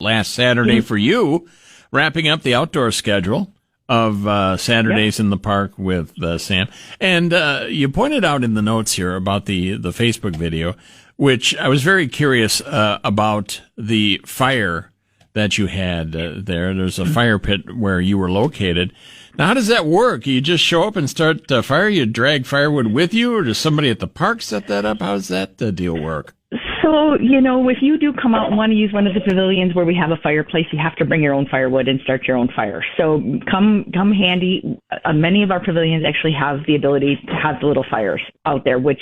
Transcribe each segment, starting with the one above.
last Saturday for you, wrapping up the outdoor schedule of Saturdays in the park with Sam. And you pointed out in the notes here about the Facebook video, which I was very curious about the fire that you had there. There's a fire pit where you were located. Now, how does that work? You just show up and start fire? You drag firewood with you, or does somebody at the park set that up? How does that deal work? So, if you do come out and want to use one of the pavilions where we have a fireplace, you have to bring your own firewood and start your own fire. So come handy. Many of our pavilions actually have the ability to have the little fires out there, which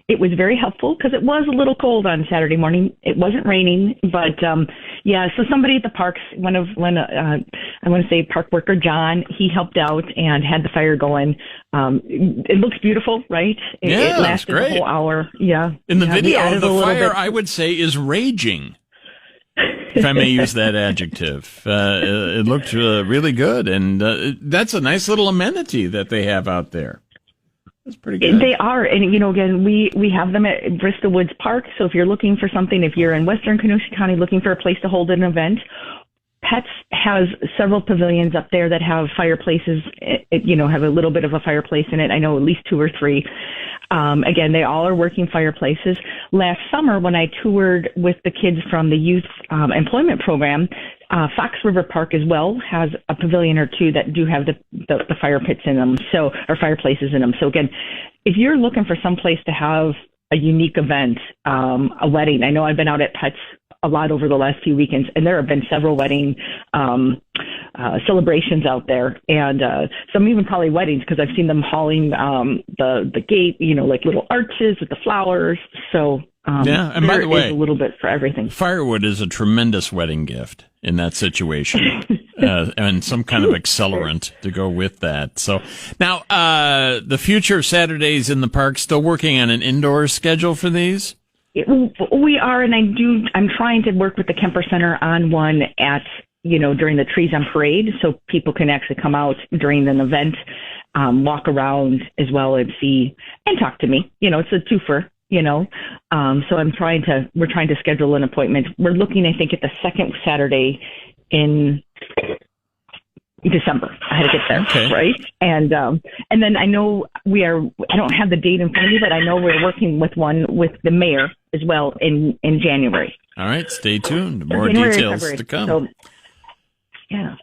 it was very helpful because it was a little cold on Saturday morning. It wasn't raining, but so somebody at the parks, I want to say park worker John, he helped out and had the fire going. It looks beautiful, right? It lasted great. the whole hour. Yeah. In the video, the fire, I would say, is raging, if I may use that adjective. It looked really good, and that's a nice little amenity that they have out there. That's pretty good. They are, and again, we have them at Bristol Woods Park. So if you're looking for something, if you're in Western Kenosha County looking for a place to hold an event, Pets has several pavilions up there that have fireplaces. Have a little bit of a fireplace in it. I know at least 2 or 3. Again, they all are working fireplaces. Last summer, when I toured with the kids from the youth employment program, Fox River Park as well has a pavilion or 2 that do have the fire pits in them, or fireplaces in them. So again, if you're looking for some place to have a unique event, a wedding, I know I've been out at Pets a lot over the last few weekends, and there have been several wedding celebrations out there, and some even probably weddings, because I've seen them hauling the gate, like little arches with the flowers. So and by the way, a little bit for everything. Firewood is a tremendous wedding gift in that situation, and some kind of accelerant to go with that. So now, the future Saturdays in the park, still working on an indoor schedule for these? We are, and I'm trying to work with the Kemper Center on one at, during the Trees on Parade, so people can actually come out during an event, walk around as well and see and talk to me. It's a twofer, so we're trying to schedule an appointment. We're looking, I think, at the second Saturday in December. I had to get there, okay. Right? And then I know I don't have the date in front of me, but I know we're working with one with the mayor as well in January. All right, stay tuned. More details to come. So, yeah.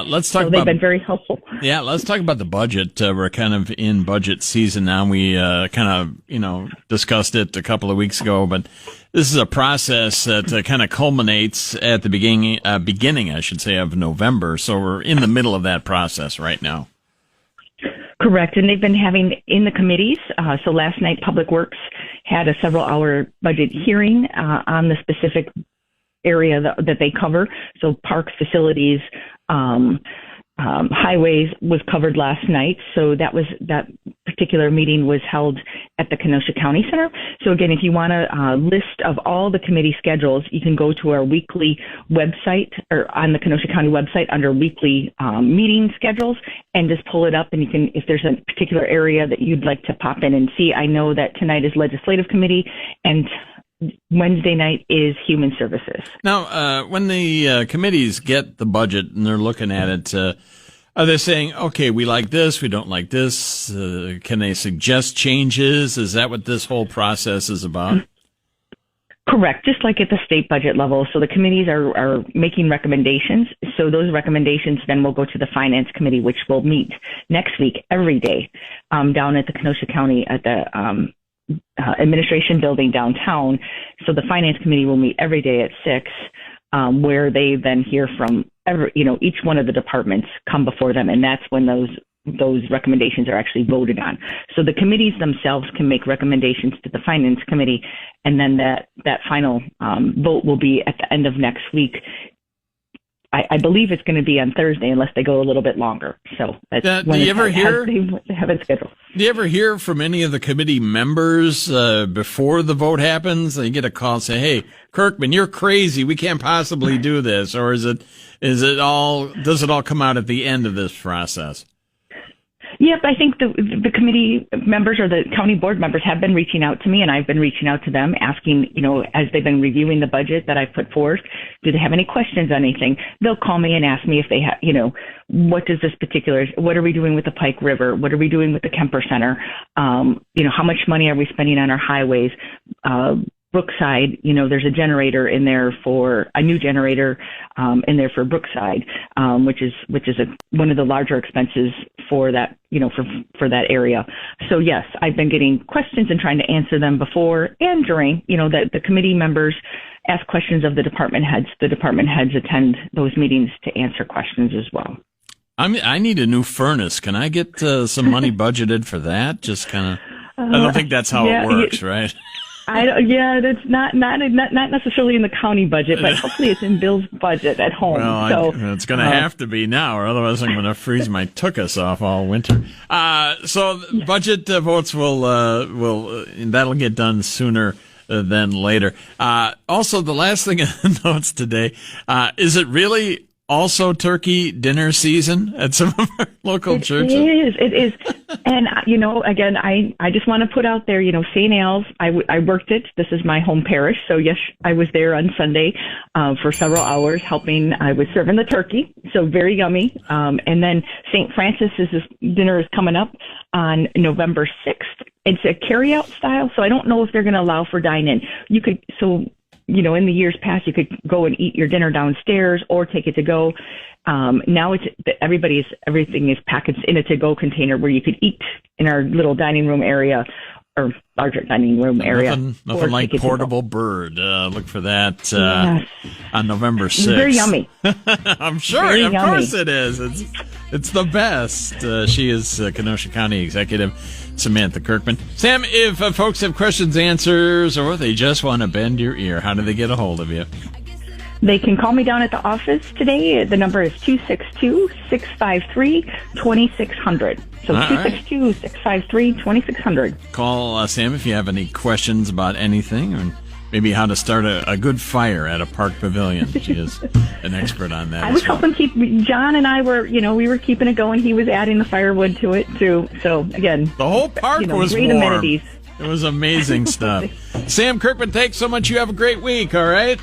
Let's talk about. They've been very helpful. Yeah, let's talk about the budget. We're kind of in budget season now. We kind of discussed it a couple of weeks ago, but this is a process that kind of culminates at the beginning, I should say, of November. So we're in the middle of that process right now. Correct, and they've been having in the committees. So last night, Public Works had a several-hour budget hearing on the specific area that they cover. So parks, facilities, highways was covered last night. So that particular meeting was held at the Kenosha County Center. So again, if you want a list of all the committee schedules, you can go to our weekly website, or on the Kenosha County website under weekly meeting schedules, and just pull it up. And you can, if there's a particular area that you'd like to pop in and see. I know that tonight is legislative committee, and Wednesday night is Human Services. Now, when the committees get the budget and they're looking at it, are they saying, okay, we like this, we don't like this? Can they suggest changes? Is that what this whole process is about? Correct, just like at the state budget level. So the committees are making recommendations. So those recommendations then will go to the Finance Committee, which will meet next week every day down at the Kenosha County at the administration building downtown. So the Finance Committee will meet every day at 6, where they then hear from each one of the departments come before them, and that's when those recommendations are actually voted on. So the committees themselves can make recommendations to the Finance Committee, and then that final vote will be at the end of next week. I believe it's going to be on Thursday, unless they go a little bit longer. So that's when they have it scheduled. Do you ever hear from any of the committee members before the vote happens? They get a call and say, "Hey, Kerkman, you're crazy. We can't possibly do this," or does it all come out at the end of this process? Yep, I think the committee members or the county board members have been reaching out to me, and I've been reaching out to them, asking, as they've been reviewing the budget that I've put forth, do they have any questions on anything? They'll call me and ask me if they have, what does this particular, what are we doing with the Pike River? What are we doing with the Kemper Center? How much money are we spending on our highways? Brookside, there's a generator in there for a new generator in there for Brookside, which is one of the larger expenses for that, for that area. So yes, I've been getting questions and trying to answer them before and during, that the committee members ask questions of the department heads. The department heads attend those meetings to answer questions as well. I need a new furnace. Can I get some money budgeted for that? Just kind of, I don't think that's how it works, right? That's not necessarily in the county budget, but hopefully it's in Bill's budget at home. Well, it's going to have to be now, or otherwise I'm going to freeze my tuchus off all winter. So budget votes will that'll get done sooner than later. Also, the last thing in the notes today, is it really also turkey dinner season at some of our local churches? It is. And, again, I just want to put out there, St. Al's, I worked it. This is my home parish. So, yes, I was there on Sunday for several hours helping. I was serving the turkey. So very yummy. And then St. Francis's dinner is coming up on November 6th. It's a carry-out style. So I don't know if they're going to allow for dine-in. You could, in the years past, you could go and eat your dinner downstairs or take it to go. Now everything is packaged in a to-go container where you could eat in our little dining room area or larger dining room area. Nothing like portable bird. Look for that on November 6th. It's very yummy. I'm sure. Very yummy. Course it is. It's the best. She is Kenosha County Executive Samantha Kerkman. Sam, if folks have questions, answers, or they just want to bend your ear, how do they get a hold of you? They can call me down at the office today. The number is 262-653-2600. So 262-653-2600. Call Sam if you have any questions about anything, or maybe how to start a good fire at a park pavilion. She is an expert on that. I was helping John and I were, we were keeping it going. He was adding the firewood to it, too. So, again, the whole park was great warm. Amenities. It was amazing stuff. Sam Kerkman, thanks so much. You have a great week, all right?